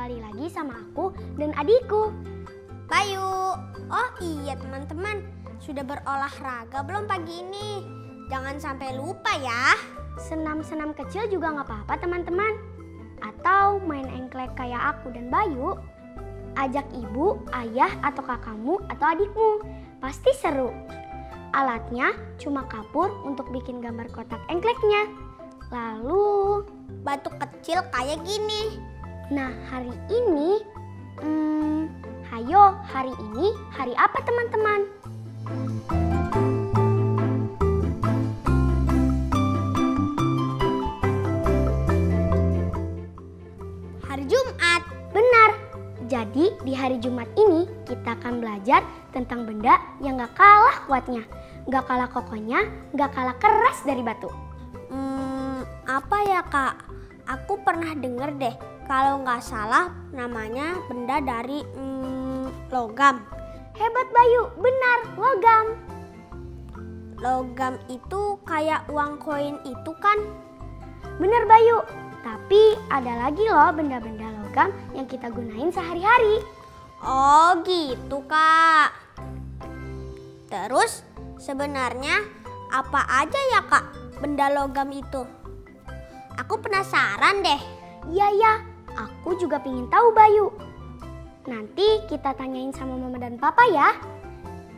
kembali lagi sama aku dan adikku. Bayu, oh iya teman-teman, sudah berolahraga belum pagi ini? Jangan sampai lupa ya. Senam-senam kecil juga nggak apa-apa teman-teman. Atau main engklek kayak aku dan Bayu. Ajak ibu, ayah, atau kakakmu atau adikmu. Pasti seru. Alatnya cuma kapur untuk bikin gambar kotak engkleknya. Lalu batu kecil kayak gini. Nah hari ini, hayo hari ini hari apa teman-teman? Hari Jumat. Benar. Jadi di hari Jumat ini kita akan belajar tentang benda yang gak kalah kuatnya, gak kalah kokohnya, gak kalah keras dari batu. Apa ya kak? Aku pernah denger deh, kalau nggak salah namanya benda dari logam. Hebat Bayu, benar, logam. Logam itu kayak uang koin itu kan? Benar Bayu, tapi ada lagi loh benda-benda logam yang kita gunain sehari-hari. Oh gitu kak. Terus sebenarnya apa aja ya kak benda logam itu? Aku penasaran deh. Iya ya, aku juga pengen tahu Bayu. Nanti kita tanyain sama mama dan papa ya.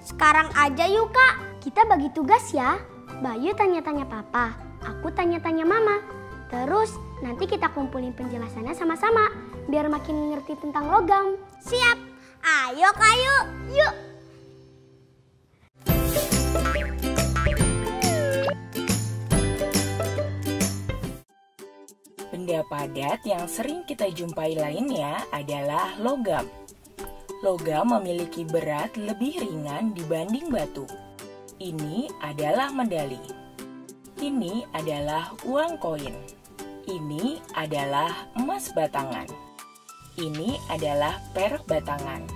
Sekarang aja yuk kak. Kita bagi tugas ya. Bayu tanya-tanya papa, aku tanya-tanya mama. Terus nanti kita kumpulin penjelasannya sama-sama biar makin ngerti tentang logam. Siap, ayo kayu, yuk. Benda padat yang sering kita jumpai lainnya adalah logam. Logam memiliki berat lebih ringan dibanding batu. Ini adalah medali. Ini adalah uang koin. Ini adalah emas batangan. Ini adalah perak batangan.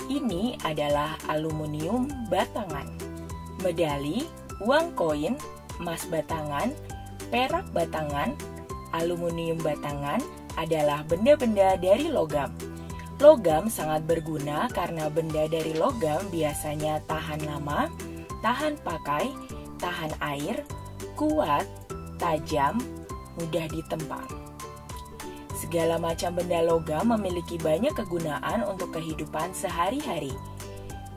Ini adalah aluminium batangan. Medali, uang koin, emas batangan, perak batangan, aluminium batangan adalah benda-benda dari logam. Logam sangat berguna karena benda dari logam biasanya tahan lama, tahan pakai, tahan air, kuat, tajam, mudah ditempa. Segala macam benda logam memiliki banyak kegunaan untuk kehidupan sehari-hari.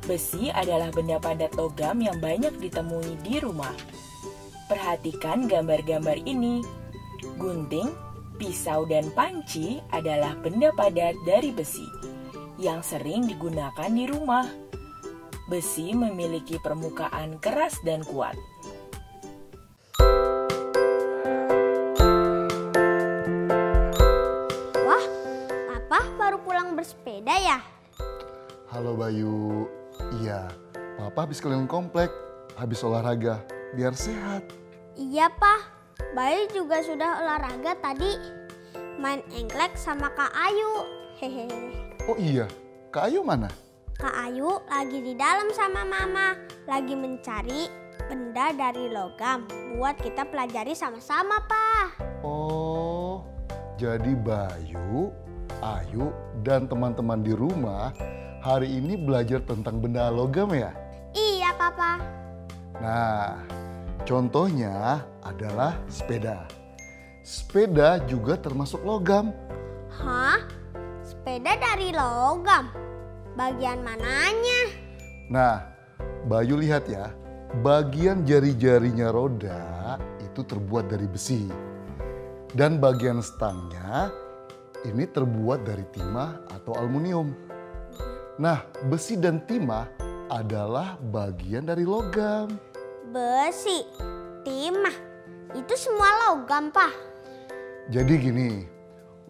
Besi adalah benda padat logam yang banyak ditemui di rumah. Perhatikan gambar-gambar ini. Gunting, pisau, dan panci adalah benda padat dari besi yang sering digunakan di rumah. Besi memiliki permukaan keras dan kuat. Wah, papa baru pulang bersepeda ya? Halo Bayu, iya, papa habis keliling komplek, habis olahraga, biar sehat. Iya Pak, Bayu juga sudah olahraga tadi. Main engklek sama Kak Ayu. Hehehe. Oh iya, Kak Ayu mana? Kak Ayu lagi di dalam sama Mama. Lagi mencari benda dari logam buat kita pelajari sama-sama Pak. Oh, jadi Bayu, Ayu, dan teman-teman di rumah hari ini belajar tentang benda logam ya? Iya Papa. Nah, contohnya adalah sepeda. Sepeda juga termasuk logam. Hah? Sepeda dari logam? Bagian mananya? Nah, Bayu lihat ya, bagian jari-jarinya roda itu terbuat dari besi. Dan bagian stangnya ini terbuat dari timah atau aluminium. Nah, besi dan timah adalah bagian dari logam. Besi, timah, itu semua logam Pak. Jadi gini,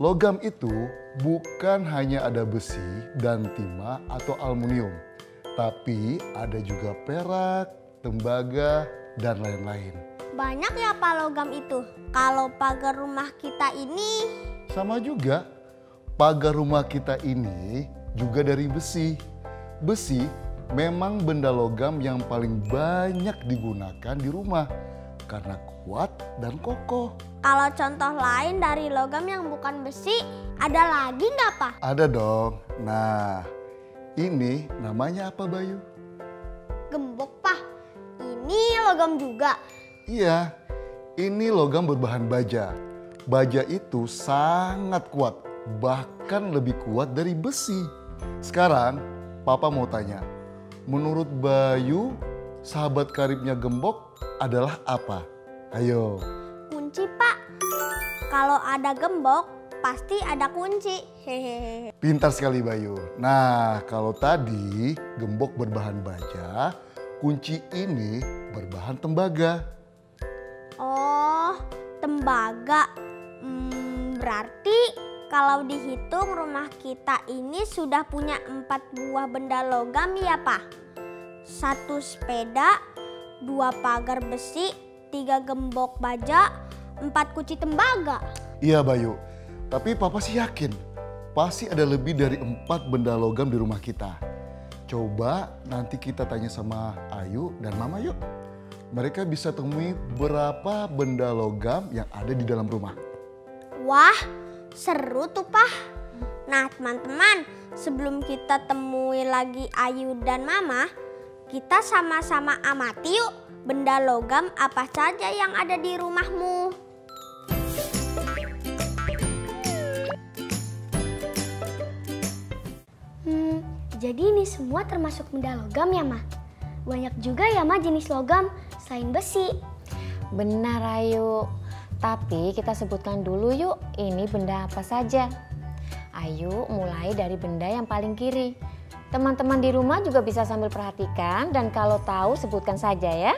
logam itu bukan hanya ada besi dan timah atau aluminium, tapi ada juga perak, tembaga, dan lain-lain. Banyak ya Pak logam itu. Kalau pagar rumah kita ini... Sama juga, pagar rumah kita ini juga dari besi. Besi memang benda logam yang paling banyak digunakan di rumah. karena kuat dan kokoh. Kalau contoh lain dari logam yang bukan besi, ada lagi nggak, Pak? Ada dong. Nah, ini namanya apa, Bayu? Gembok, Pak. Ini logam juga. Iya, ini logam berbahan baja. Baja itu sangat kuat, bahkan lebih kuat dari besi. Sekarang, Papa mau tanya, menurut Bayu, sahabat karibnya gembok adalah apa? Ayo. Kunci, Pak. Kalau ada gembok, pasti ada kunci. Hehehe. Pintar sekali Bayu. Nah, kalau tadi gembok berbahan baja, kunci ini berbahan tembaga. Oh, tembaga. Berarti kalau dihitung rumah kita ini sudah punya 4 buah benda logam ya, Pak? 1 sepeda, 2 pagar besi, 3 gembok baja, 4 kunci tembaga. Iya Bayu, tapi Papa sih yakin pasti ada lebih dari 4 benda logam di rumah kita. Coba nanti kita tanya sama Ayu dan Mama yuk. Mereka bisa temui berapa benda logam yang ada di dalam rumah. Wah, seru tuh, Pak. Nah, teman-teman, sebelum kita temui lagi Ayu dan Mama, kita sama-sama amati yuk benda logam apa saja yang ada di rumahmu. Jadi ini semua termasuk benda logam ya, Ma? Banyak juga ya, Ma, jenis logam selain besi. Benar, Ayu. Tapi kita sebutkan dulu yuk, ini benda apa saja. Ayo mulai dari benda yang paling kiri. Teman-teman di rumah juga bisa sambil perhatikan dan kalau tahu sebutkan saja ya.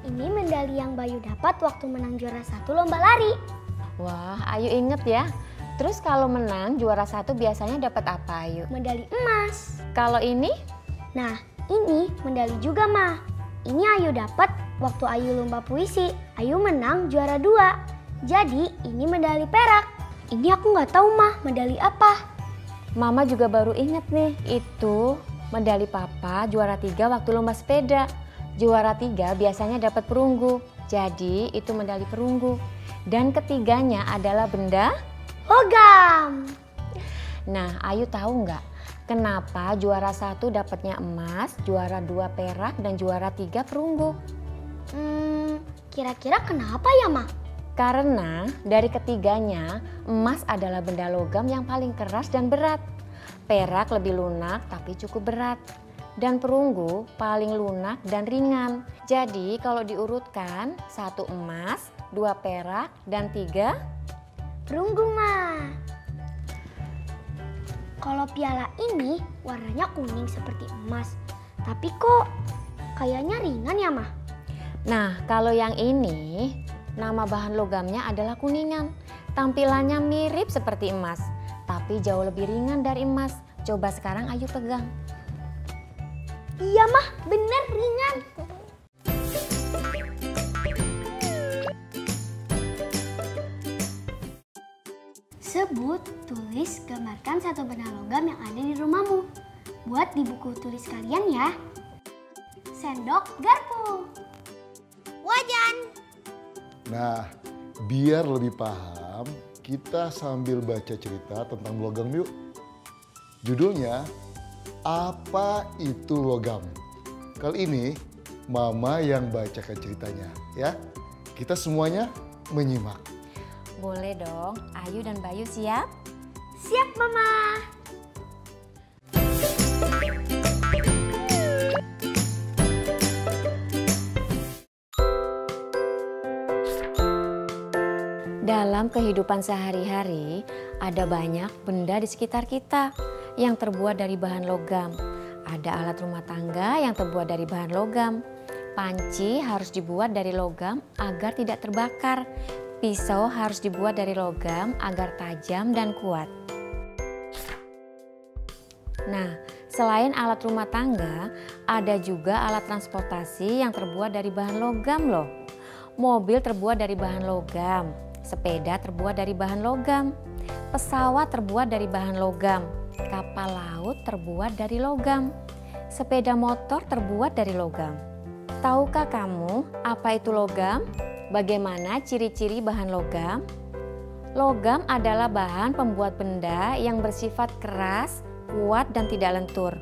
Ini medali yang Bayu dapat waktu menang juara 1 lomba lari. Wah, Ayu inget ya. Terus kalau menang juara 1 biasanya dapat apa, Ayu? Medali emas. Kalau ini? Nah, ini medali juga, Ma. Ini Ayu dapat waktu Ayu lomba puisi. Ayu menang juara 2. Jadi ini medali perak. Ini aku nggak tahu, Ma, medali apa. Mama juga baru inget nih, itu medali Papa juara 3 waktu lomba sepeda. Juara 3 biasanya dapat perunggu. Jadi itu medali perunggu. Dan ketiganya adalah benda logam. Nah, Ayu tahu nggak kenapa juara 1 dapatnya emas, juara 2 perak, dan juara 3 perunggu? Kira-kira kenapa ya, Ma? Karena dari ketiganya, emas adalah benda logam yang paling keras dan berat. Perak lebih lunak tapi cukup berat. Dan perunggu paling lunak dan ringan. Jadi kalau diurutkan, 1 emas, 2 perak, dan 3 perunggu, Ma. Kalau piala ini warnanya kuning seperti emas. Tapi kok kayaknya ringan ya, Ma? Nah, kalau yang ini, nama bahan logamnya adalah kuningan. Tampilannya mirip seperti emas, tapi jauh lebih ringan dari emas. Coba sekarang Ayu pegang. Iya, Mah, bener ringan. Sebut, tulis, gambarkan satu benda logam yang ada di rumahmu. Buat di buku tulis kalian ya. Sendok, garpu. Wajan. Nah, biar lebih paham, kita sambil baca cerita tentang logam yuk. Judulnya, Apa Itu Logam? Kali ini, Mama yang bacakan ceritanya ya. Kita semuanya menyimak. Boleh dong, Ayu dan Bayu siap? Siap, Mama. Dalam kehidupan sehari-hari, ada banyak benda di sekitar kita yang terbuat dari bahan logam. Ada alat rumah tangga yang terbuat dari bahan logam. Panci harus dibuat dari logam agar tidak terbakar. Pisau harus dibuat dari logam agar tajam dan kuat. Nah, selain alat rumah tangga, ada juga alat transportasi yang terbuat dari bahan logam loh. Mobil terbuat dari bahan logam, sepeda terbuat dari bahan logam, pesawat terbuat dari bahan logam, kapal laut terbuat dari logam, sepeda motor terbuat dari logam. Tahukah kamu apa itu logam? Bagaimana ciri-ciri bahan logam? Logam adalah bahan pembuat benda yang bersifat keras, kuat dan tidak lentur.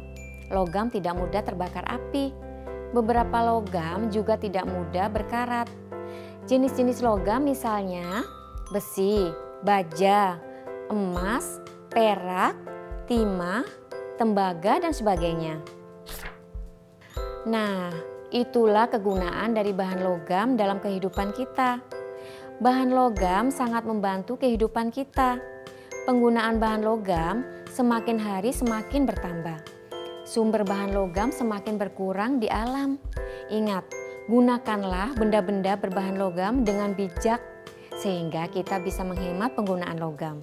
Logam tidak mudah terbakar api. Beberapa logam juga tidak mudah berkarat. Jenis-jenis logam misalnya besi, baja, emas, perak, timah, tembaga dan sebagainya. Nah, itulah kegunaan dari bahan logam dalam kehidupan kita. Bahan logam sangat membantu kehidupan kita. Penggunaan bahan logam semakin hari semakin bertambah. Sumber bahan logam semakin berkurang di alam. Ingat, gunakanlah benda-benda berbahan logam dengan bijak sehingga kita bisa menghemat penggunaan logam.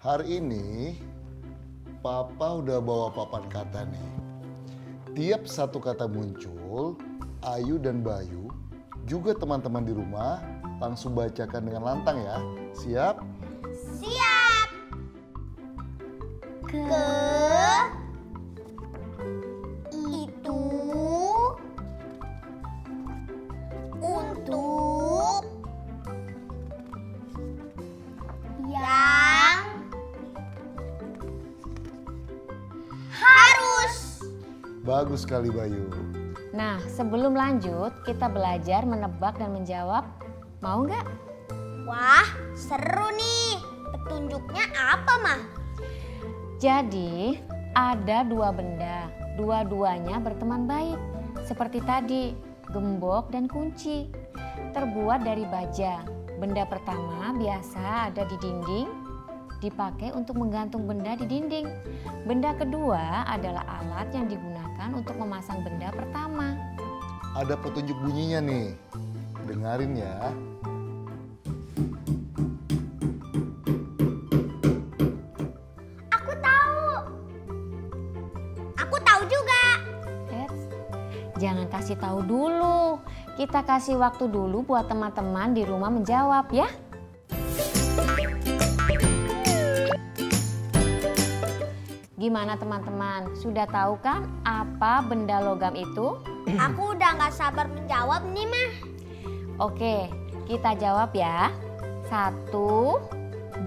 Hari ini Papa udah bawa papan kata nih. Tiap satu kata muncul, Ayu dan Bayu juga teman-teman di rumah langsung bacakan dengan lantang ya. Siap? Siap. Ke itu untuk yang harus. Bagus sekali Bayu. Nah, sebelum lanjut kita belajar menebak dan menjawab. Mau nggak? Wah, seru nih. Petunjuknya apa, Mah? Jadi, ada dua benda. Dua-duanya berteman baik. Seperti tadi, gembok dan kunci. Terbuat dari baja. Benda pertama biasa ada di dinding, dipakai untuk menggantung benda di dinding. Benda kedua adalah alat yang digunakan untuk memasang benda pertama. Ada petunjuk bunyinya nih. Dengarin ya. Aku tahu. Aku tahu juga. Eits, jangan kasih tahu dulu. Kita kasih waktu dulu buat teman-teman di rumah menjawab ya. Gimana teman-teman? Sudah tahu kan apa benda logam itu? Aku udah gak sabar menjawab nih, Mah. Oke, kita jawab ya. 1,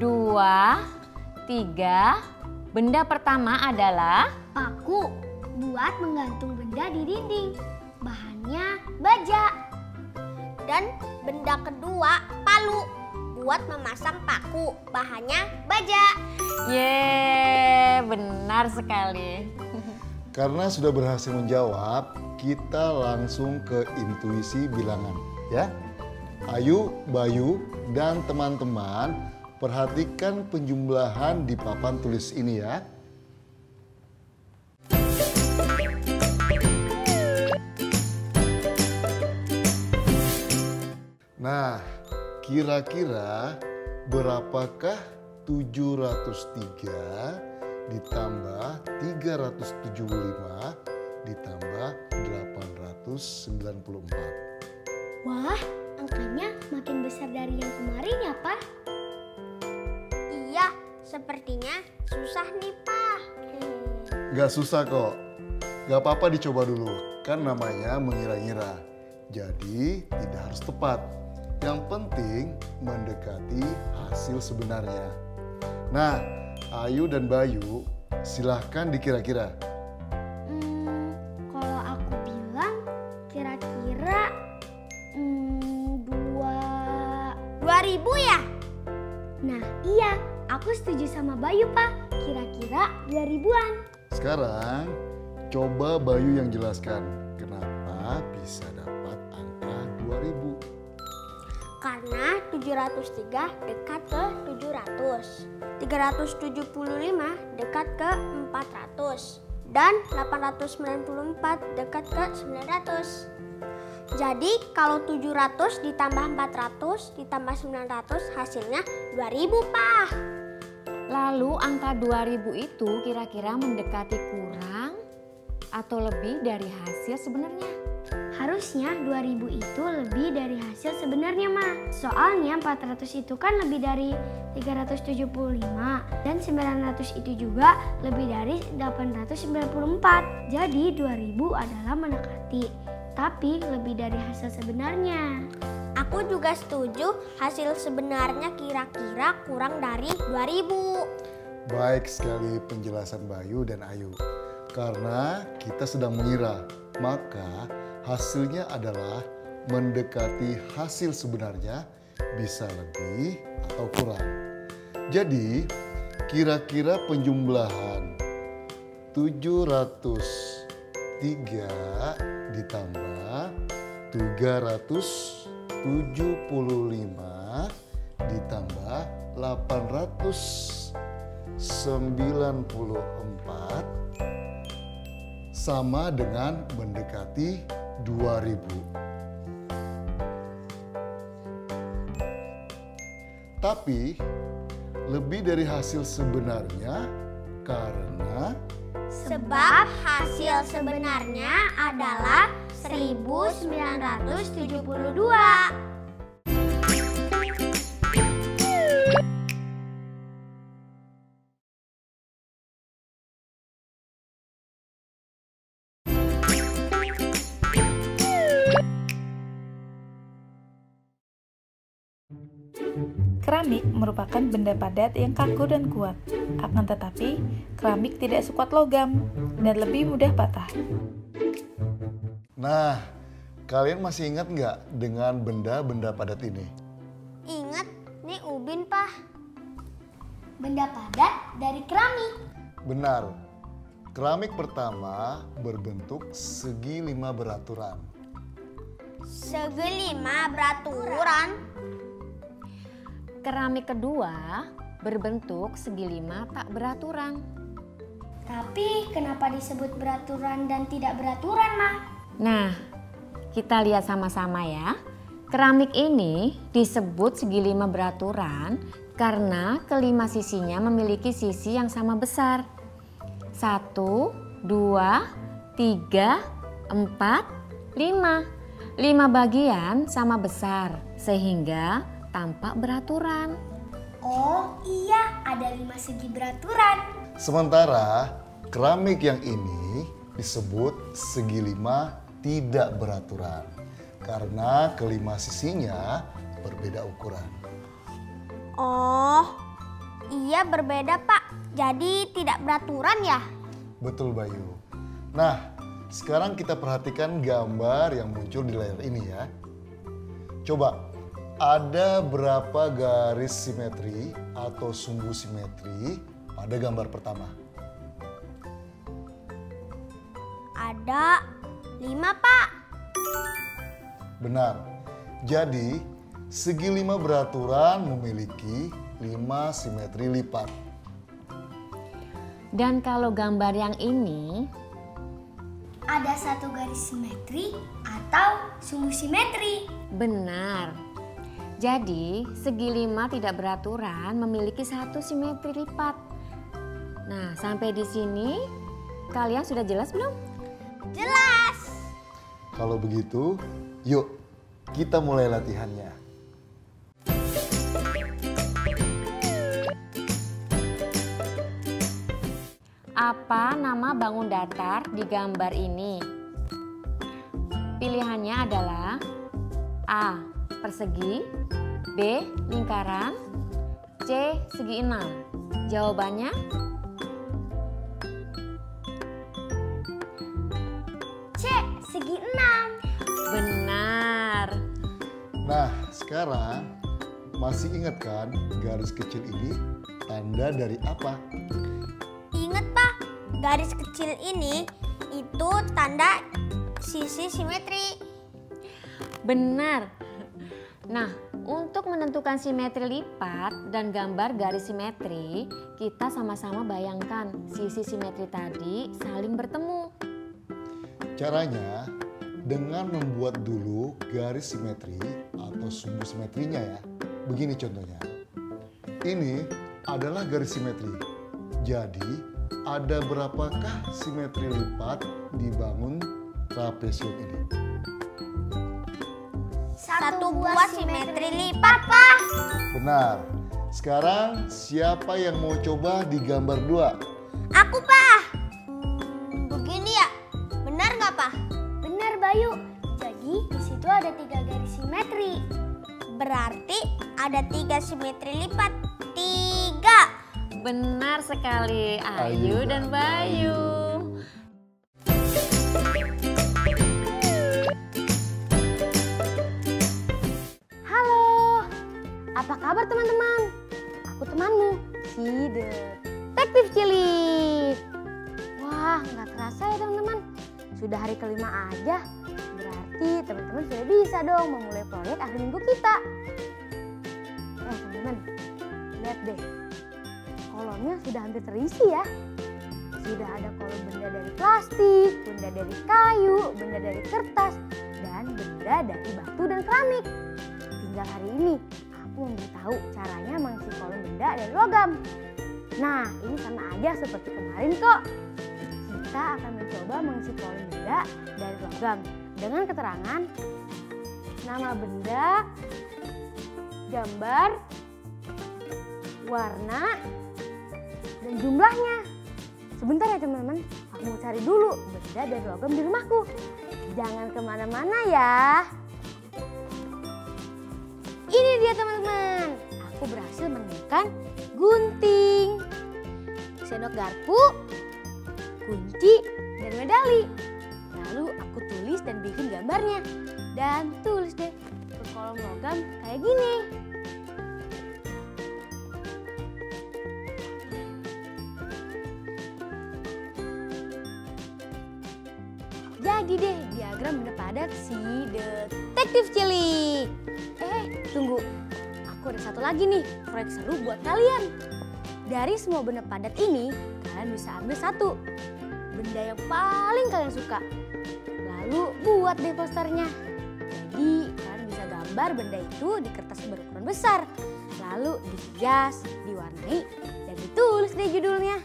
2, 3. Benda pertama adalah Paku buat menggantung benda di dinding. Bahannya baja. Dan benda kedua, palu buat memasang paku. Bahannya baja. Yeay, benar sekali. Karena sudah berhasil menjawab, kita langsung ke intuisi bilangan ya. Ayu, Bayu, dan teman-teman perhatikan penjumlahan di papan tulis ini ya. Nah, kira-kira berapakah 703 ditambah 375 ditambah 894? Wah, angkanya makin besar dari yang kemarin ya, Pak? Iya, sepertinya susah nih, Pak. Gak susah kok. Gak apa-apa dicoba dulu. Kan namanya mengira-ngira. Jadi tidak harus tepat. Yang penting mendekati hasil sebenarnya. Nah, Ayu dan Bayu silahkan dikira-kira. Kalau aku bilang kira-kira 2000 ya? Nah iya, aku setuju sama Bayu Pak. Kira-kira 2000-an. Sekarang coba Bayu yang jelaskan kenapa bisa dapat angka 2000. Karena 703 dekat ke 700. 375 dekat ke 400. Dan 894 dekat ke 900. Jadi kalau 700 ditambah 400 ditambah 900 hasilnya 2000, Pak. Lalu angka 2000 itu kira-kira mendekati kurang atau lebih dari hasil sebenarnya? Harus Harusnya 2000 itu lebih dari hasil sebenarnya, Ma. Soalnya 400 itu kan lebih dari 375 dan 900 itu juga lebih dari 894. Jadi 2000 adalah mendekati, tapi lebih dari hasil sebenarnya. Aku juga setuju, hasil sebenarnya kira-kira kurang dari 2000. Baik sekali penjelasan Bayu dan Ayu. Karena kita sedang mengira, maka hasilnya adalah mendekati hasil sebenarnya, bisa lebih atau kurang. Jadi kira-kira penjumlahan 703 ditambah 375 ditambah 894 sama dengan mendekati 2000. Tapi lebih dari hasil sebenarnya karena Sebab hasil sebenarnya adalah 1972. Keramik merupakan benda padat yang kaku dan kuat. Akan tetapi, keramik tidak sekuat logam dan lebih mudah patah. Nah, kalian masih ingat nggak dengan benda-benda padat ini? Ingat, nih ubin, Pak. Benda padat dari keramik. Benar. Keramik pertama berbentuk segi 5 beraturan. Segi 5 beraturan. Keramik kedua berbentuk segi 5 tak beraturan. Tapi kenapa disebut beraturan dan tidak beraturan, Ma? Nah, kita lihat sama-sama ya. Keramik ini disebut segi 5 beraturan karena kelima sisinya memiliki sisi yang sama besar. 1, 2, 3, 4, 5. 5 bagian sama besar sehingga tampak beraturan. Oh iya, ada 5 segi beraturan. Sementara keramik yang ini disebut segi 5 tidak beraturan karena kelima sisinya berbeda ukuran. Oh, iya berbeda, Pak. Jadi tidak beraturan ya? Betul, Bayu. Nah, sekarang kita perhatikan gambar yang muncul di layar ini ya. Coba, ada berapa garis simetri atau sumbu simetri pada gambar pertama? Ada 5, Pak. Benar. Jadi, segi 5 beraturan memiliki 5 simetri lipat. Dan kalau gambar yang ini, Ada 1 garis simetri atau sumbu simetri. benar. Jadi, segi 5 tidak beraturan memiliki 1 simetri lipat. Nah, sampai di sini kalian sudah jelas belum? Jelas. Kalau begitu, yuk kita mulai latihannya. Apa nama bangun datar di gambar ini? Pilihannya adalah A. Persegi, B. Lingkaran, C. Segi 6. Jawabannya C, segi 6. benar. Nah, sekarang masih ingat kan garis kecil ini tanda dari apa? Ingat, Pak. Garis kecil ini itu tanda sisi simetri. Benar. Nah, untuk menentukan simetri lipat dan gambar garis simetri, kita sama-sama bayangkan sisi simetri tadi saling bertemu. Caranya dengan membuat dulu garis simetri atau sumbu simetrinya ya. Begini contohnya. Ini adalah garis simetri. Jadi ada berapakah simetri lipat dibangun trapesium ini? satu buah simetri lipat, Pak. Benar. Sekarang siapa yang mau coba di gambar 2? Aku, Pak. Begini ya, benar nggak, Pak? Benar Bayu. Jadi di situ ada 3 garis simetri. Berarti ada 3 simetri lipat. 3. Benar sekali, Ayu dan Bayu. Halo, apa kabar teman-teman? Aku temanmu, si Detektif Cilik. Wah, nggak kerasa ya teman-teman. Sudah hari kelima aja. Berarti teman-teman sudah bisa dong memulai proyek akhir minggu kita. Teman-teman, lihat deh. Kolomnya sudah hampir terisi ya. Sudah ada kolom benda dari plastik, benda dari kayu, benda dari kertas, dan benda dari batu dan keramik. Tinggal hari ini aku memberitahu caranya mengisi kolom benda dari logam. Nah, ini sama aja seperti kemarin kok. Kita akan mencoba mengisi kolom benda dari logam dengan keterangan nama benda, gambar, warna, dan jumlahnya. Sebentar ya teman-teman, aku mau cari dulu benda dari logam di rumahku. Jangan kemana-mana ya. Ini dia teman-teman, aku berhasil menemukan gunting, sendok garpu, kunci, dan medali. Lalu aku tulis dan bikin gambarnya. Dan tulis deh ke kolom logam kayak gini. Jadi deh diagram benda padat si Detektif Cilik. Tunggu, aku ada satu lagi nih proyek seru buat kalian. Dari semua benda padat ini, kalian bisa ambil satu benda yang paling kalian suka. Lalu buat deh posternya. Jadi kalian bisa gambar benda itu di kertas berukuran besar. Lalu dihias, diwarnai, dan ditulis deh judulnya.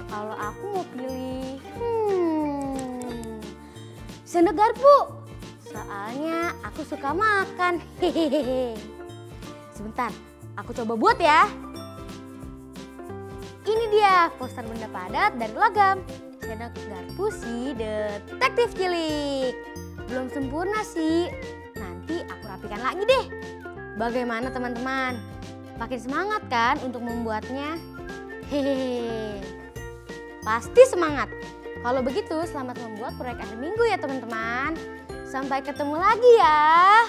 Kalau aku mau pilih sendok garpu. Soalnya aku suka makan. Hehehe. Sebentar, aku coba buat ya. Ini dia poster benda padat dari logam. Sendok garpu si Detektif Cilik. Belum sempurna sih. Nanti aku rapikan lagi deh. Bagaimana teman-teman? Makin semangat kan untuk membuatnya? Hehehe. Pasti semangat. Kalau begitu, selamat membuat proyek akhir minggu ya teman-teman. Sampai ketemu lagi ya.